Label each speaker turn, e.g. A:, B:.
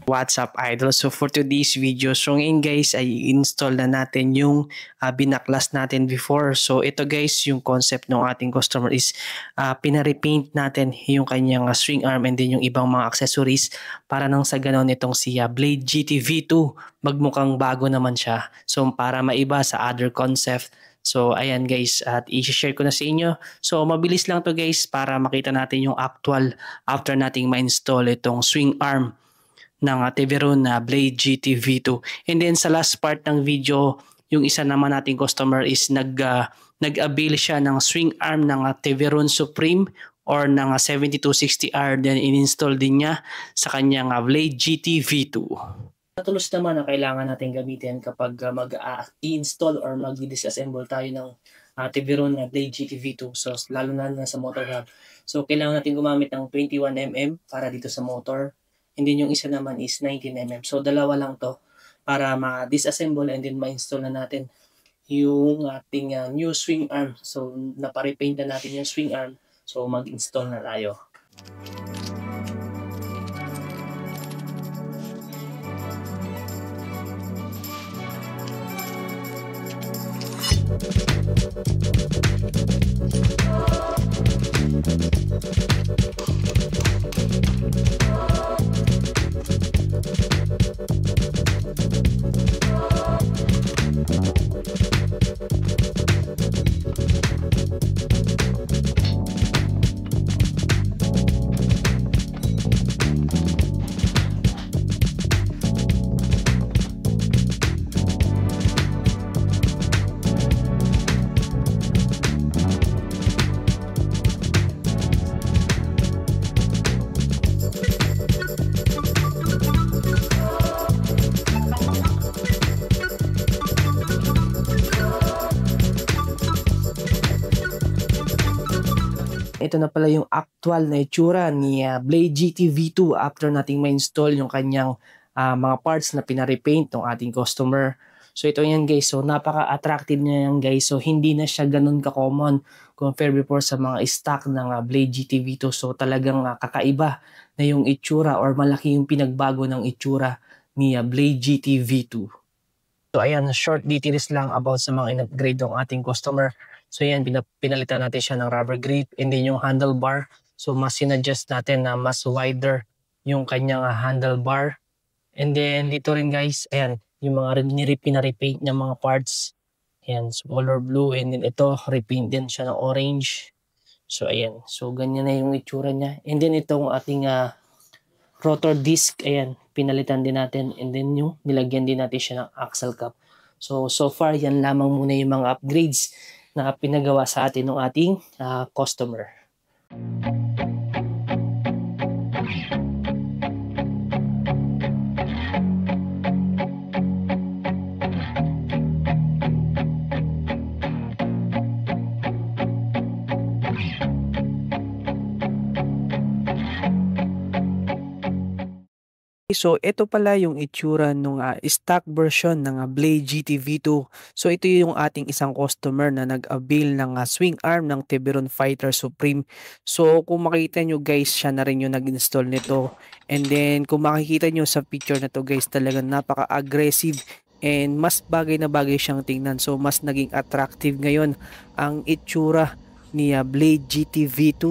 A: What's up, idol? So for today's video, so ngayon guys ay install na natin yung binaklas natin before. So ito guys, yung concept ng ating customer is pinarepaint natin yung kanyang swing arm and then yung ibang mga accessories para nang sa ganon itong si Blade GT V2 magmukhang bago naman siya. So para maiba sa other concept. So ayan guys, at i-share ko na sa inyo. So mabilis lang to guys para makita natin yung actual after nating ma-install itong swing arm ng Teveron na Blade GT V2. And then sa last part ng video, yung isa naman nating customer is nag-avail siya ng swing arm ng Teveron Supreme or ng 7260R, then in-install din niya sa kanyang Blade GT V2. Tools naman na kailangan natin gamitin kapag mag-i-install or mag-disassemble tayo ng Teveron na Blade GT V2. So lalo na sa motor hub. So kailangan natin gumamit ng 21mm para dito sa motor. And then yung isa naman is 19mm. So dalawa lang to para ma-disassemble and then ma-install na natin yung ating new swing arm. So naparepaint na natin yung swing arm. So mag-install na tayo. Ito na pala yung actual na itsura ni Blade GT V2 after nating ma-install yung kanyang mga parts na pinarepaint ng ating customer. So ito yan guys, so napaka-attractive niya yan guys. So hindi na siya ganun ka-common compare before sa mga stock ng Blade GT V2. So talagang kakaiba na yung itsura or malaki yung pinagbago ng itsura ni Blade GT V2. So ayan, short details lang about sa mga in-upgrade ng ating customer. So yan, pinalitan natin siya ng rubber grip and then yung handlebar. So mas sinadjust natin na mas wider yung kanyang handlebar. And then dito rin guys, ayan, yung mga pinarepaint niya mga parts. Ayan, so color blue and then ito, repaint din siya ng orange. So ayan, so ganyan na yung itsura niya. And then itong ating rotor disc, ayan, pinalitan din natin. And then yung nilagyan din natin siya ng axle cap. So far, yan lamang muna yung mga upgrades na pinagawa sa atin ng ating customer. So ito pala yung itsura ng stock version ng Blade GT V2. So ito yung ating isang customer na nag-avail ng swing arm ng Teveron Fighter Supreme. So kung makita nyo guys, siya na rin yung nag-install nito. And then kung makikita nyo sa picture na to guys, talagang napaka-aggressive and mas bagay na bagay siyang tingnan. So mas naging attractive ngayon ang itsura ni Blade GT V2.